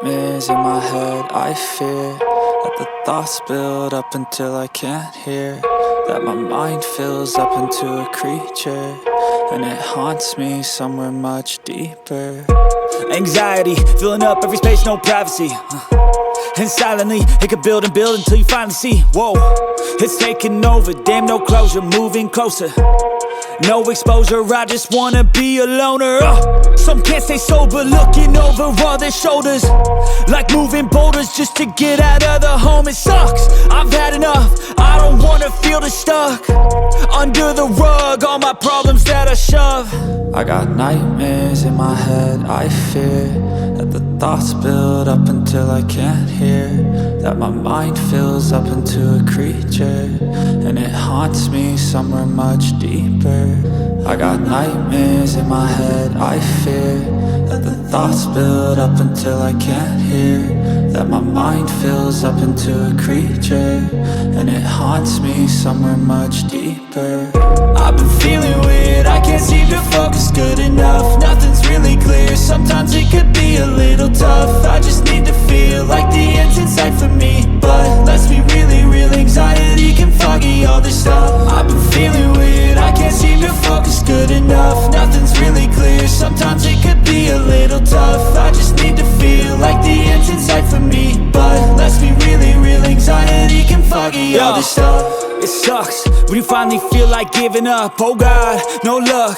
nightmares in my head. I fear that the thoughts build up until I can't hear, that my mind fills up into a creature, and it haunts me somewhere much deeper. Anxiety, filling up every space, no privacy. And silently, it could build and build until you finally see, whoa, it's taking over, damn, no closure, moving closer. No exposure, I just wanna be a loner. Some can't stay sober, looking over all their shoulders, like moving boulders just to get out of the home. It sucks, I've had enough, I don't wanna feel the stuck under the rug, all my problems that I shove. I got nightmares in my head. I fear that the thoughts build up until I can't hear, that my mind fills up into a creature, and it haunts me somewhere much deeper. I got nightmares in my head. I fear that the thoughts build up until I can't hear, that my mind fills up into a creature, and it haunts me somewhere much deeper. I've been feeling weird, I can't seem to focus good enough. Nothing's really clear, sometimes it could be a little tough. I just need to feel like the end's in sight for me, but let's be really real, anxiety can foggy all this stuff. I've been feeling weird, I can't seem to focus good enough. Nothing's really clear, sometimes it could be a little tough. I just need to feel like the end's in sight for me, but let's be really real, anxiety can foggy all this stuff. It sucks when you finally feel like giving up. Oh God, no luck.